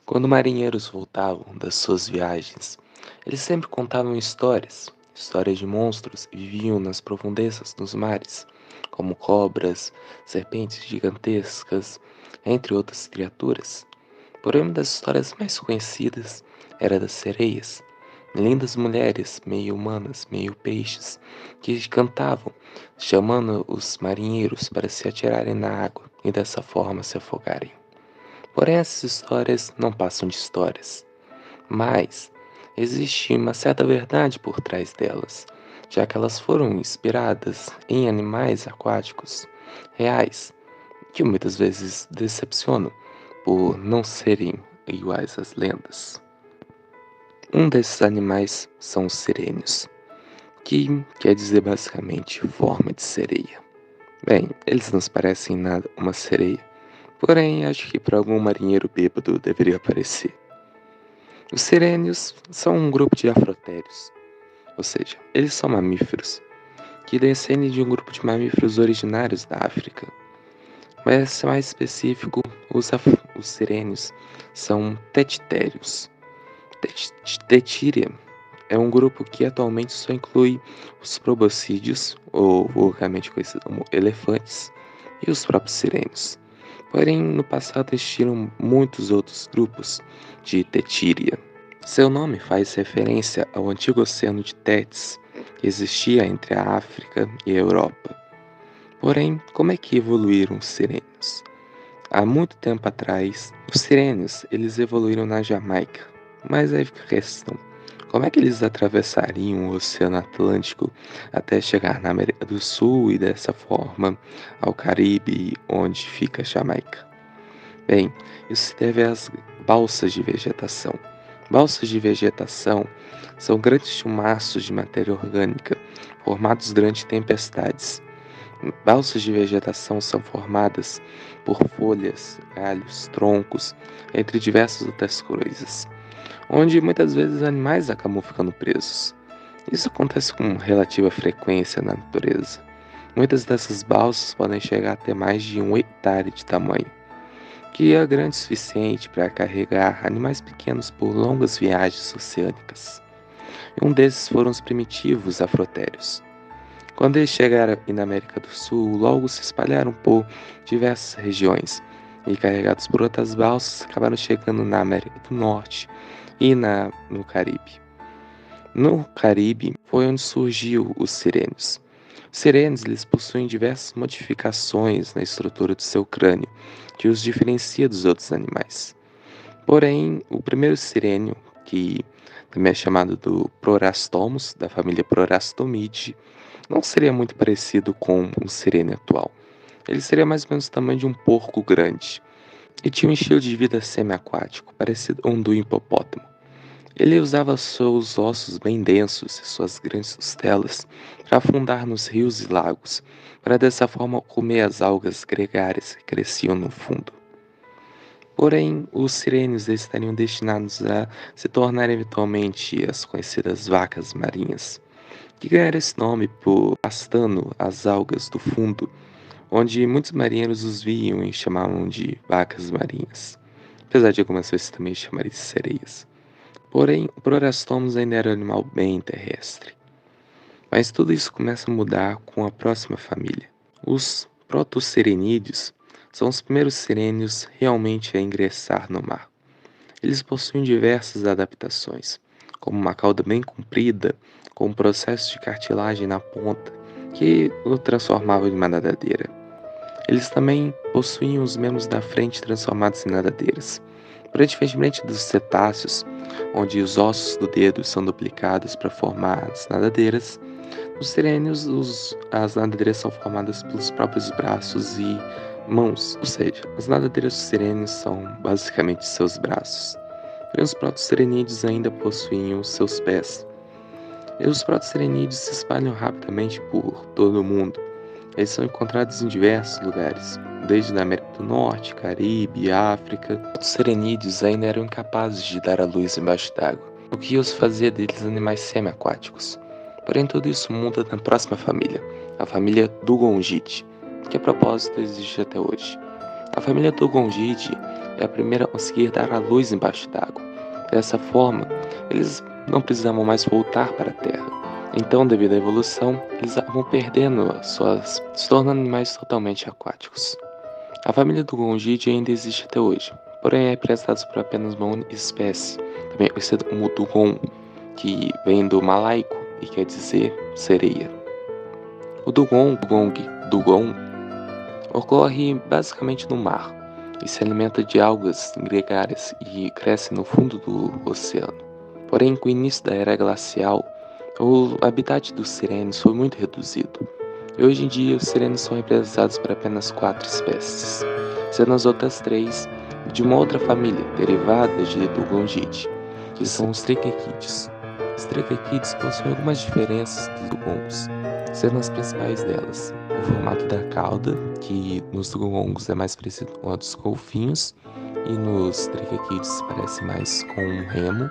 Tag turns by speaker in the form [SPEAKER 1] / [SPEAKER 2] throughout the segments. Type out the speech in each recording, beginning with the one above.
[SPEAKER 1] Quando marinheiros voltavam das suas viagens, eles sempre contavam histórias de monstros que viviam nas profundezas dos mares, como cobras, serpentes gigantescas, entre outras criaturas. Porém, uma das histórias mais conhecidas era das sereias, lindas mulheres, meio humanas, meio peixes, que cantavam, chamando os marinheiros para se atirarem na água e dessa forma se afogarem. Porém, essas histórias não passam de histórias, mas existe uma certa verdade por trás delas, já que elas foram inspiradas em animais aquáticos reais, que muitas vezes decepcionam por não serem iguais às lendas. Um desses animais são os sirênios, que quer dizer basicamente forma de sereia. Bem, eles não se parecem em nada uma sereia, porém acho que para algum marinheiro bêbado deveria parecer. Os sirênios são um grupo de afrotérios, ou seja, eles são mamíferos, que descendem de um grupo de mamíferos originários da África. Mas mais específico, os sirênios são tetitérios. Tetíria é um grupo que atualmente só inclui os proboscídeos, ou vulgarmente conhecidos como elefantes, e os próprios sirênios. Porém, no passado existiram muitos outros grupos de Tetíria. Seu nome faz referência ao antigo oceano de Tétis, que existia entre a África e a Europa. Porém, como é que evoluíram os sirênios? Há muito tempo atrás, os sirênios eles evoluíram na Jamaica. Mas aí fica a questão, como é que eles atravessariam o Oceano Atlântico até chegar na América do Sul e dessa forma ao Caribe, onde fica a Jamaica? Bem, isso se deve às balsas de vegetação. Balsas de vegetação são grandes chumaços de matéria orgânica formados durante tempestades. Balsas de vegetação são formadas por folhas, galhos, troncos, entre diversas outras coisas, onde muitas vezes animais acabam ficando presos. Isso acontece com relativa frequência na natureza. Muitas dessas balsas podem chegar a ter mais de 1 hectare de tamanho, que é grande o suficiente para carregar animais pequenos por longas viagens oceânicas. E um desses foram os primitivos afrotérios. Quando eles chegaram aqui na América do Sul, logo se espalharam por diversas regiões e, carregados por outras balsas, acabaram chegando na América do Norte e no Caribe. No Caribe foi onde surgiu os sirênios. Os sirênios eles possuem diversas modificações na estrutura do seu crânio, que os diferencia dos outros animais. Porém, o primeiro sirênio, que também é chamado do Prorastomus, da família Prorastomidae, não seria muito parecido com o sirene atual. Ele seria mais ou menos o tamanho de um porco grande e tinha um estilo de vida semi-aquático, parecido com um do hipopótamo. Ele usava seus ossos bem densos e suas grandes costelas para afundar nos rios e lagos, para dessa forma comer as algas gregárias que cresciam no fundo. Porém, os sirênios estariam destinados a se tornar eventualmente as conhecidas vacas marinhas, que ganharam esse nome por pastando as algas do fundo, onde muitos marinheiros os viam e chamavam de vacas marinhas, apesar de algumas vezes também chamarem de sereias. Porém, o Prorastomus ainda era um animal bem terrestre. Mas tudo isso começa a mudar com a próxima família. Os protocerenídeos são os primeiros sirênios realmente a ingressar no mar. Eles possuem diversas adaptações, como uma cauda bem comprida, com um processo de cartilagem na ponta, que o transformava em uma nadadeira. Eles também possuíam os membros da frente transformados em nadadeiras. Porém, diferentemente dos cetáceos, onde os ossos do dedo são duplicados para formar as nadadeiras, nos sirênios as nadadeiras são formadas pelos próprios braços e mãos, ou seja, as nadadeiras dos sirênios são basicamente seus braços. Porém, os protocerenídeos ainda possuíam seus pés. E os protocerenídeos se espalham rapidamente por todo o mundo. Eles são encontrados em diversos lugares, desde a América do Norte, Caribe, África. Os serenídeos ainda eram incapazes de dar à luz embaixo d'água, o que os fazia deles animais semi-aquáticos. Porém, tudo isso muda na próxima família, a família Dugongide, que a propósito existe até hoje. A família Dugongide é a primeira a conseguir dar à luz embaixo d'água. Dessa forma, eles não precisavam mais voltar para a Terra. Então, devido à evolução, eles vão perdendo se tornando animais totalmente aquáticos. A família do Gongide ainda existe até hoje, porém é representada por apenas uma única espécie, também conhecida como dugong, que vem do malaico e quer dizer sereia. O dugong, ocorre basicamente no mar e se alimenta de algas gregárias e cresce no fundo do oceano. Porém, com o início da era glacial, o habitat dos sirênios foi muito reduzido. E hoje em dia, os sirênios são representados por apenas 4 espécies, sendo as outras 3 de uma outra família derivada do Gongide, que são os triquequídeos. Os triquequídeos possuem algumas diferenças dos dugongs, sendo as principais delas o formato da cauda, que nos dugongs é mais parecido com a dos golfinhos, e nos triquequídeos parece mais com um remo.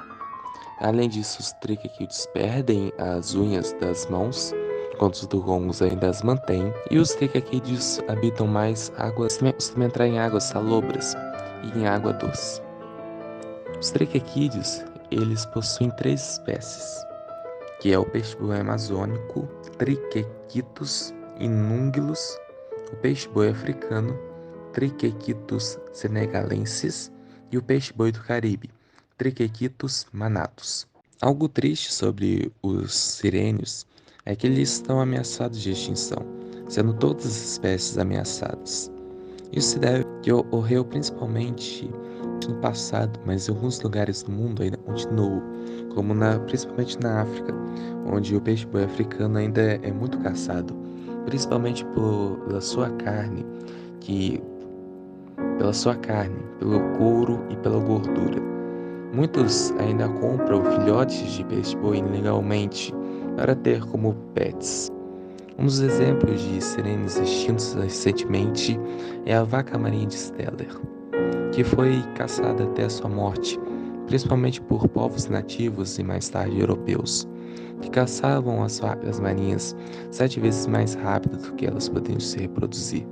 [SPEAKER 1] Além disso, os triquequídeos perdem as unhas das mãos, enquanto os dugongs ainda as mantêm, e os triquequídeos habitam mais águas, costumam entrar em águas salobras e em água doce. Os triquequídeos, eles possuem 3 espécies, que é o peixe-boi amazônico, Triquequitus inungulus, o peixe-boi africano, Triquequitus senegalensis, e o peixe-boi do Caribe, Triquequitus manatus. Algo triste sobre os sirênios é que eles estão ameaçados de extinção, sendo todas as espécies ameaçadas. Isso se deve que ocorreu principalmente no passado, mas em alguns lugares do mundo ainda continuou, como principalmente na África, onde o peixe-boi africano ainda é muito caçado, principalmente pela sua carne, pelo couro e pela gordura. Muitos ainda compram filhotes de peixe-boi ilegalmente para ter como pets. Um dos exemplos de sirênios extintos recentemente é a vaca marinha de Steller, que foi caçada até a sua morte, principalmente por povos nativos e mais tarde europeus, que caçavam as vacas marinhas 7 vezes mais rápido do que elas podiam se reproduzir.